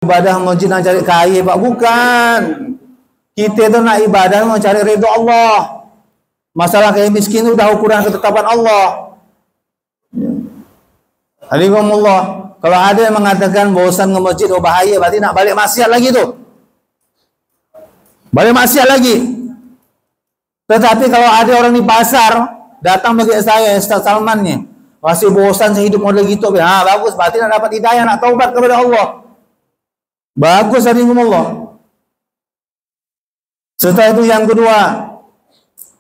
ibadah masjid nak cari kaya, Pak. Bukan. Kita tu nak ibadah mau cari ridha Allah. Masalah kaya miskin itu dah ukuran ketetapan Allah. Alhamdulillah. Kalau ada yang mengatakan bosan ke masjid, oh bahaya, berarti nak balik maksiat lagi tu. Balik maksiat lagi. Tetapi kalau ada orang di pasar datang bagi saya, Ustaz Salman ni, masih bosan saya hidup model gitu, bagus, berarti nak dapat hidayah, nak taubat kepada Allah. Bagus, alhamdulillah. Setelah itu yang kedua,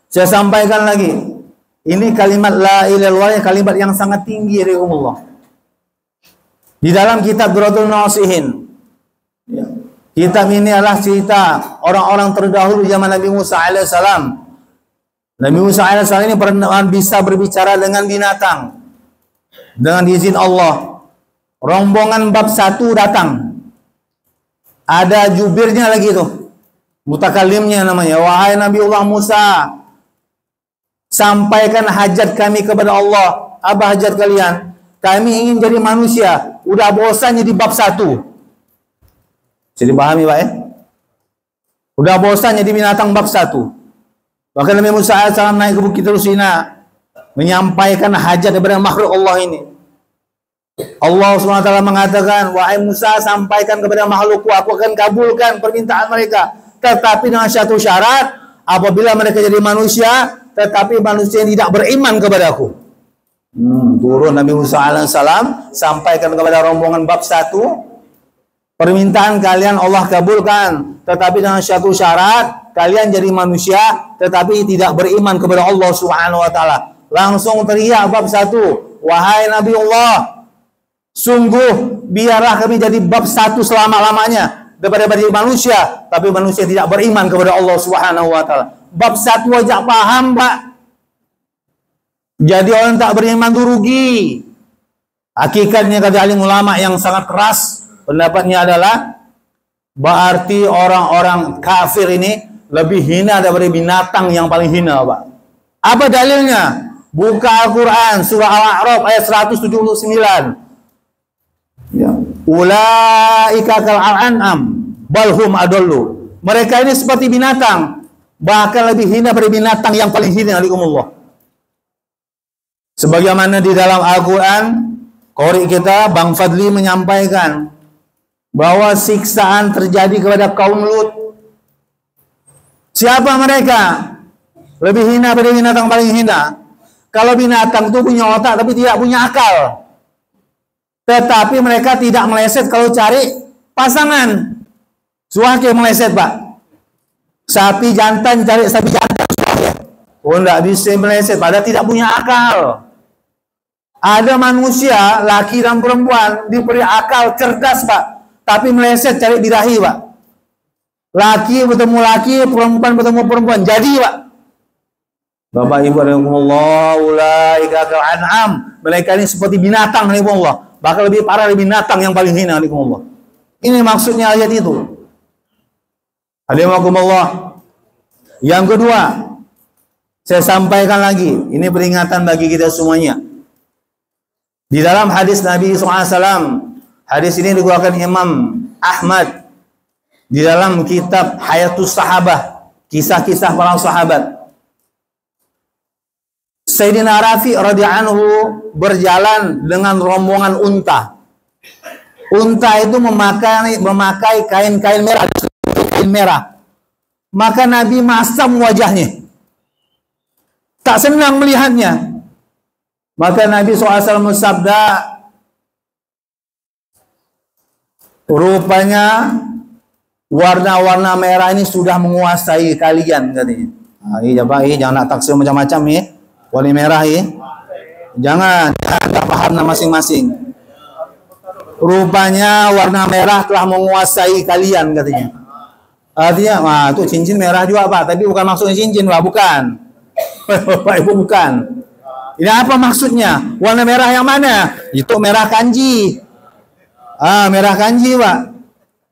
saya sampaikan lagi. Ini kalimat la ilaha illallah, kalimat yang sangat tinggi dari Allah. Di dalam kitab Durratul Nasihin, kitab ini adalah cerita orang-orang terdahulu zaman Nabi Musa alaihissalam. Nabi Musa alaihissalam ini pernah bisa berbicara dengan binatang dengan izin Allah. Rombongan bab 1 datang. Ada jubirnya lagi tuh, mutakalimnya namanya. Wahai Nabiullah Musa, sampaikan hajat kami kepada Allah. Apa hajat kalian? Kami ingin jadi manusia. Udah bosan jadi bab 1. Jadi pahami Pak ya? Udah bosan jadi binatang bab 1. Bahkan Nabi Musa AS naik ke Bukit Rusina menyampaikan hajat kepada makhluk Allah ini. Allah SWT mengatakan, wahai Musa, sampaikan kepada makhlukku, aku akan kabulkan permintaan mereka. Tetapi dengan satu syarat, apabila mereka jadi manusia, tetapi manusia yang tidak beriman kepada aku. Turun Nabi Musa AS sampaikan kepada rombongan bab 1, permintaan kalian Allah kabulkan, tetapi dengan satu syarat, kalian jadi manusia tetapi tidak beriman kepada Allah Subhanahu wa taala. Langsung teriak bab 1, wahai Nabi Allah, sungguh biarlah kami jadi bab 1 selama-lamanya daripada jadi manusia tapi manusia tidak beriman kepada Allah Subhanahu wa taala. Bab 1 aja paham, Pak. Jadi orang tak beriman itu rugi. Hakikatnya kata alim ulama yang sangat keras, pendapatnya adalah berarti orang-orang kafir ini lebih hina daripada binatang yang paling hina, Pak. Apa dalilnya? Buka Al-Quran surah Al-A'raf ayat 179. Ya. Ulaika kal an'am bal hum adallu. Mereka ini seperti binatang, bahkan lebih hina dari binatang yang paling hina. Alaikumullah. Sebagaimana di dalam Al-Quran, qori kita Bang Fadli menyampaikan bahwa siksaan terjadi kepada kaum Lut. Siapa mereka? Lebih hina dari binatang paling hina. Kalau binatang itu punya otak tapi tidak punya akal. Tetapi mereka tidak meleset kalau cari pasangan. Suaka meleset, Pak. Sapi jantan cari sapi jantan. Oh, tidak bisa meleset, padahal tidak punya akal. Ada manusia, laki dan perempuan, diberi akal cerdas, Pak. Tapi meleset cari birahi, Pak. Laki bertemu laki, perempuan bertemu perempuan. Jadi, Pak. Bapak Ibu rahimahullah, ulaika kal an'am. Mereka ini seperti binatang rahimahullah. Bahkan lebih parah dari binatang yang paling hina rahimahullah. Ini maksudnya ayat itu. Rahimahullah. Yang kedua, saya sampaikan lagi, ini peringatan bagi kita semuanya. Di dalam hadis Nabi SAW, hadis ini dikeluarkan Imam Ahmad di dalam kitab Hayatus Sahabah, kisah-kisah para sahabat. Sayyidina Rafi radhiyallahu anhu berjalan dengan rombongan unta. Unta itu memakai kain-kain merah, kain merah. Maka Nabi masam wajahnya. Tak senang melihatnya. Maka Nabi SAW bersabda, rupanya warna-warna merah ini sudah menguasai kalian, katanya. Jangan nak taksir macam-macam ya. Warna merah ya. Jangan paham masing-masing. Rupanya warna merah telah menguasai kalian, katanya. Artinya, itu cincin merah juga, Pak. Tapi bukan maksudnya cincin, Pak. Bukan. Bapak Ibu, bukan. Ini apa maksudnya? Warna merah yang mana? Itu merah kanji. Merah kanji, Pak.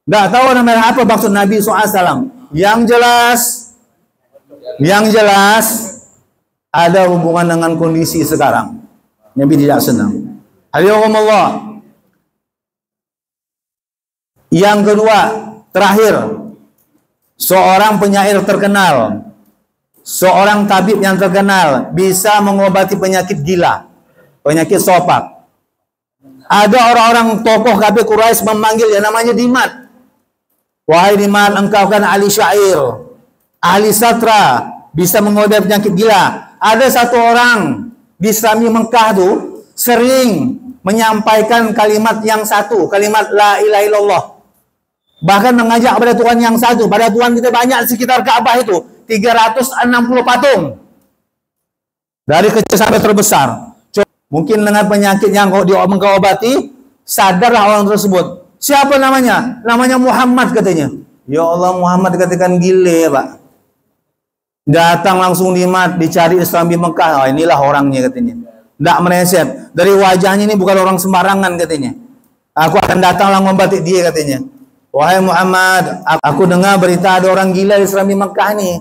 Nggak tahu warna merah apa maksud Nabi SAW. Yang jelas ada hubungan dengan kondisi sekarang. Nabi tidak senang. Alhamdulillah. Yang kedua, terakhir, seorang penyair terkenal, seorang tabib yang terkenal bisa mengobati penyakit gila, penyakit sopak. Ada orang-orang tokoh kafir Quraisy memanggil yang namanya Dimat. Wahai Dimat, engkau kan ahli syair, ahli sastra, bisa mengobati penyakit gila. Ada satu orang di Islami Mekah tuh sering menyampaikan kalimat yang satu, kalimat la ilaha illallah. Bahkan mengajak pada Tuhan yang satu. Pada Tuhan kita banyak sekitar Ka'bah itu 360 patung. Dari kecil sampai terbesar. Mungkin dengan penyakit yang kau obati, sadarlah orang tersebut. Siapa namanya? Namanya Muhammad katanya. Ya Allah, Muhammad katakan gile, Pak. Datang langsung Dimat, dicari Islam di Mekah. Oh, inilah orangnya katanya. Tidak meleset. Dari wajahnya ini bukan orang sembarangan katanya. Aku akan datang langsung membatik dia katanya. Wahai Muhammad, aku dengar berita ada orang gila di Islam di Mekah nih.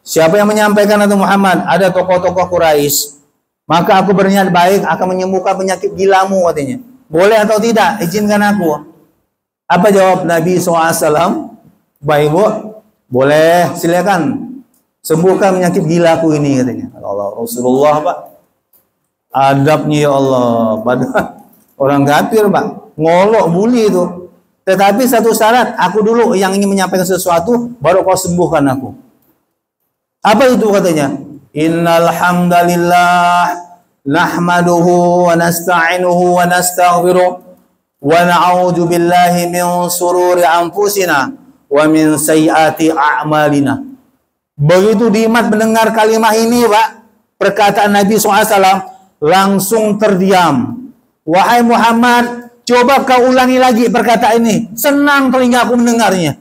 Siapa yang menyampaikan itu Muhammad? Ada tokoh-tokoh Quraisy. Maka aku berniat baik akan menyembuhkan penyakit gilamu katanya. Boleh atau tidak? Izinkan aku. Apa jawab Nabi SAW? Baik bu, boleh, silakan. Sembuhkan penyakit gilaku ini katanya. Allah Rasulullah Pak. Adabnya ya Allah. Pada orang kafir Pak. Ngolok bully itu. Tetapi satu syarat, aku dulu yang ingin menyampaikan sesuatu, baru kau sembuhkan aku. Apa itu katanya? Innal hamdalillah nahmaduhu wa nasta'inuhu wa nastaghfiruh wa na'udzu billahi min sururi anfusina wa min sayyiati a'malina. Begitu Dimat mendengar kalimat ini, Pak, perkataan Nabi SAW, langsung terdiam. Wahai Muhammad, coba kau ulangi lagi perkataan ini. Senang telinga aku mendengarnya.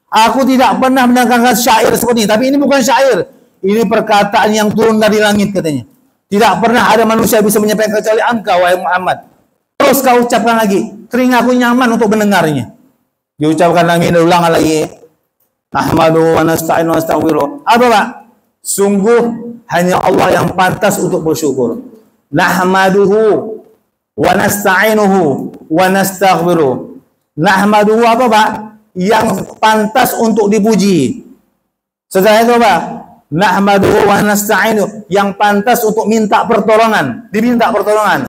Aku tidak pernah mendengarkan syair seperti ini, tapi ini bukan syair. Ini perkataan yang turun dari langit katanya. Tidak pernah ada manusia bisa menyampaikan kecuali engkau, wahai Muhammad. Terus kau ucapkan lagi. Telingaku nyaman untuk mendengarnya. Diucapkan lagi, diulang lagi. Ahmadu wa nasta'inu wa astaghfiruh. Apa Pak? Sungguh hanya Allah yang pantas untuk bersyukur. Nahmaduhu wa nasta'inuhu wa nastaghfiruh. Nahmaduhu apa Pak? Yang pantas untuk dipuji. Setelah itu Pak, nahmaduhu wa nasta'inu, yang pantas untuk minta pertolongan, diminta pertolongan.